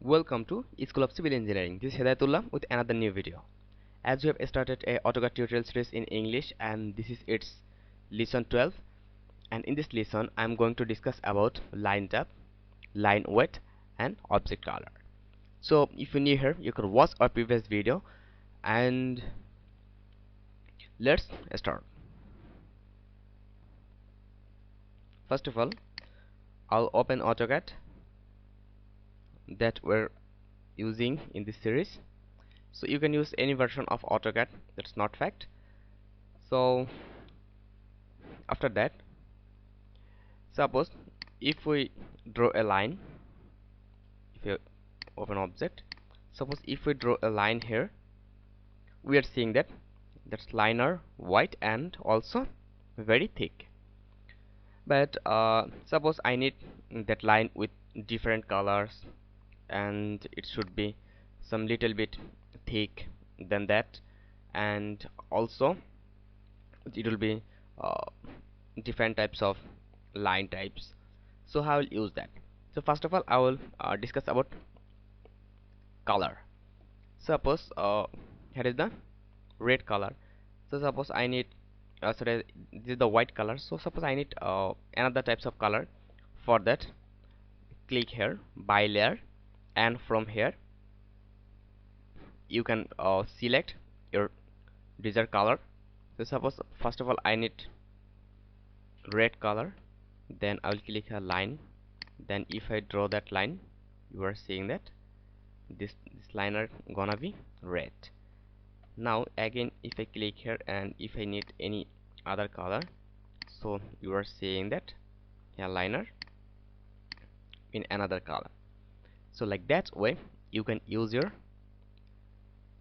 Welcome to School of Civil Engineering. This is Hidayatullah with another new video. As we have started a AutoCAD tutorial series in English, and this is its lesson 12, and in this lesson I am going to discuss about line type, line weight and object color. So if you're new here, you can watch our previous video and let's start. First of all, I'll open AutoCAD that we're using in this series. So you can use any version of AutoCAD, that's not fact. So after that, suppose if we draw a line, if you open object, suppose if we draw a line here, we are seeing that that's liner white and also very thick. But suppose I need that line with different colors, and it should be some little bit thick than that, and also it will be different types of line types. So how I will use that? So first of all, I will discuss about color. Suppose here is the red color. So suppose I need sorry, this is the white color. So suppose I need another types of color. For that, click here, by layer, and from here you can select your desired color. So suppose first of all I need red color, then I will click a line. Then if I draw that line, you are seeing that this line are gonna be red. Now again, if I click here and if I need any other color, so you are seeing that a liner in another color. So like that way you can use your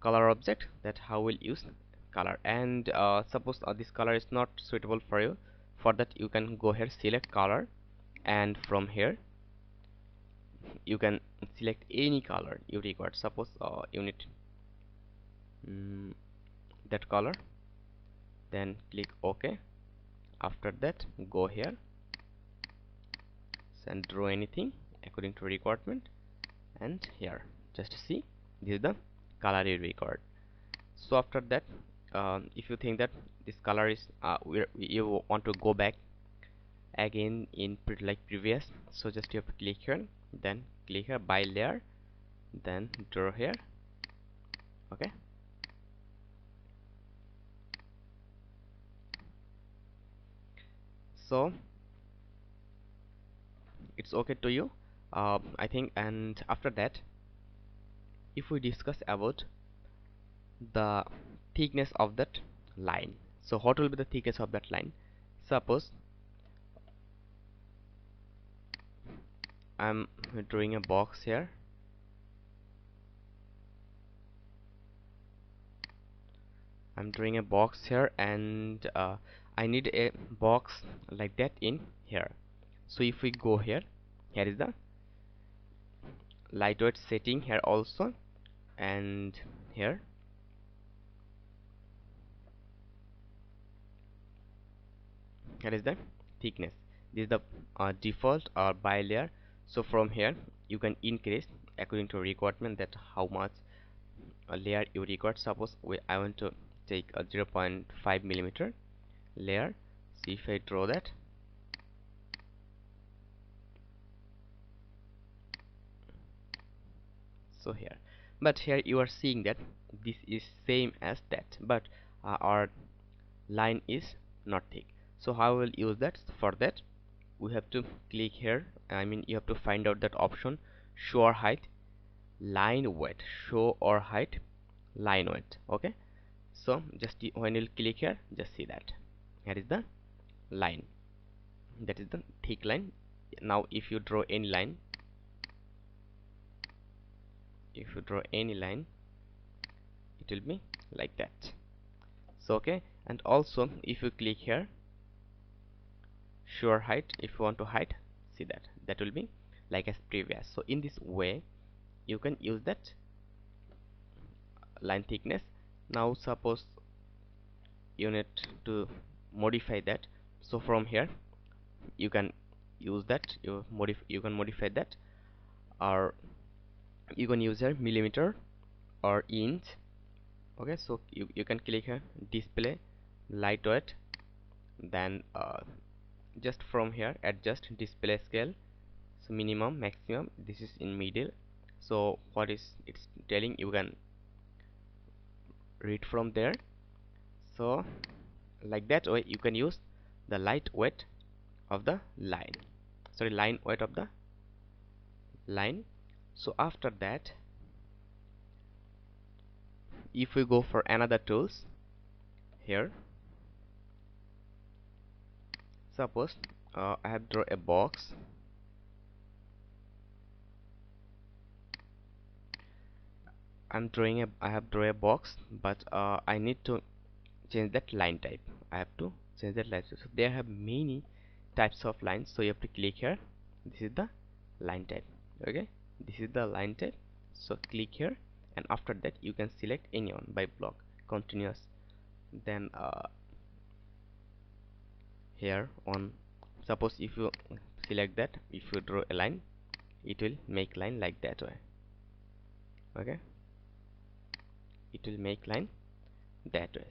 color object. That how we'll use color. And suppose this color is not suitable for you, for that you can go here, select color, and from here you can select any color you require. Suppose you need that color, then click OK. After that, go here and draw anything according to requirement, and here just see this is the color you record. So after that, if you think that this color is you want to go back again in like previous, so just you have to click here, then click here by layer, then draw here. Okay, so it's okay to you, I think. And after that, if we discuss about the thickness of that line, so what will be the thickness of that line? Suppose I'm drawing a box here. I'm drawing a box here, and I need a box like that in here. So if we go here, here is the lightweight setting here also, and here is the thickness. This is the default or by layer. So from here you can increase according to requirement, that how much a layer you require. Suppose I want to take a 0.5 millimeter layer. See if I draw that, so here, but here you are seeing that this is same as that, but our line is not thick. So how will use that? For that we have to click here, I mean you have to find out that option, show or hide line weight, show or hide line weight. Okay, so just when you click here, just see that here is the line, that is the thick line. Now if you draw any line, it will be like that. So okay, and also if you click here, show or hide, if you want to hide, see that will be like as previous. So in this way you can use that line thickness. Now suppose you need to modify that, so from here you can use that, you can modify that, or you can use here millimeter or inch. Okay, so you can click here display lightweight, then just from here adjust display scale, so minimum maximum, this is in middle. So what is it's telling, you can read from there. So like that way you can use the lightweight of the line, sorry, line weight of the line. So after that, if we go for another tools here, suppose I have drawn a box. I have drawn a box, but I need to change that line type. I have to change that line type. So there have many types of lines, so you have to click here. This is the line type. Okay, this is the line type. So click here, and after that you can select any one by block continuous. Then here on, suppose if you select that, if you draw a line, it will make line like that way. Okay, it will make line that way.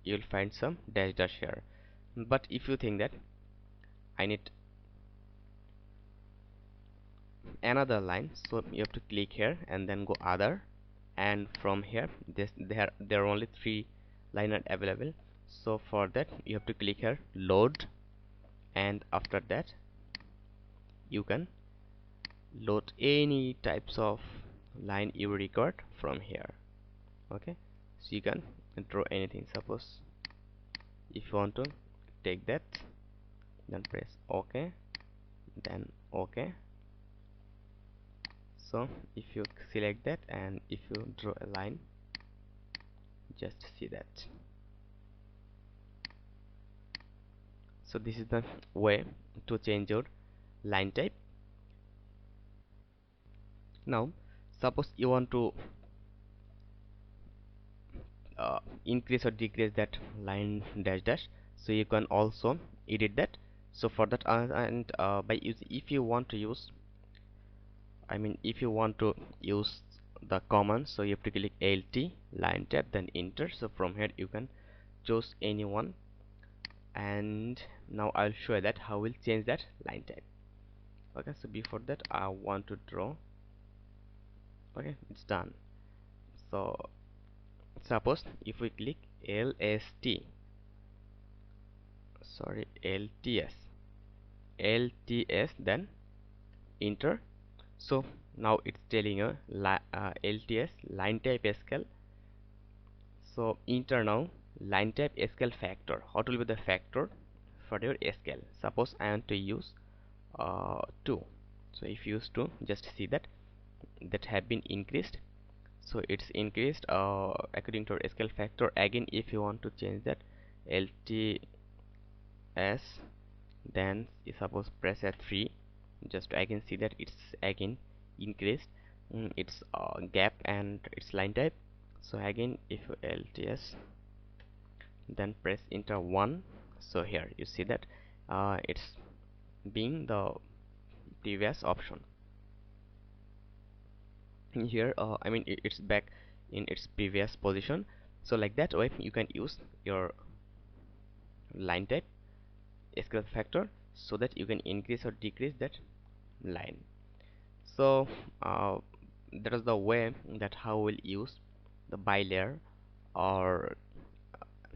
You'll find some dash dash here. But if you think that I need another line, so you have to click here and then go other, and from here there are only 3 lines available. So for that you have to click here load, and after that you can load any types of line you record from here. Okay, so you can draw anything. Suppose if you want to take that, then press OK, then OK. So if you select that and if you draw a line, just see that. So this is the way to change your line type. Now suppose you want to increase or decrease that line dash dash, so you can also edit that. So for that by using, if you want to use, if you want to use the command, so you have to click LT line tab, then enter. So from here you can choose any one, and now I'll show you that how we'll change that line type. Okay, so before that I want to draw. Okay, it's done. So suppose if we click LST, sorry, LTS, then enter. So now it's telling you LTS line type scale. So enter now line type scale factor. What will be the factor for your scale? Suppose I want to use 2. So if you use 2, just see that have been increased. So it's increased according to our scale factor. Again, if you want to change that LTS, then suppose press F3, just to again see that it's again increased its gap and its line type. So again, if LTS, then press enter 1. So here you see that it's being the previous option. Here it's back in its previous position. So like that way you can use your line type scale factor, so that you can increase or decrease that line. So that is the way that how we'll use the bilayer or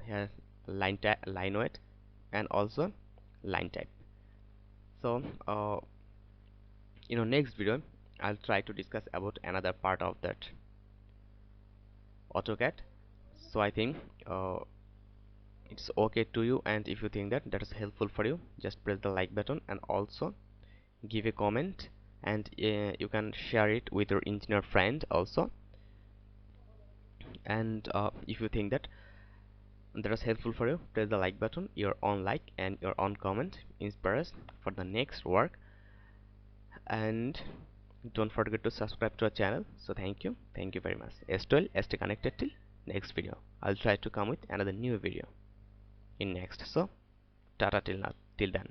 here line weight and also line type. So next video I'll try to discuss about another part of that AutoCAD. So I think it's okay to you, and if you think that is helpful for you, just press the like button and also give a comment, and you can share it with your engineer friend also. And if you think that is helpful for you, press the like button. Your own like and your own comment inspires for the next work, and don't forget to subscribe to our channel. So thank you very much. S12, stay connected till next video. I'll try to come with another new video in next. So tata till now, till then.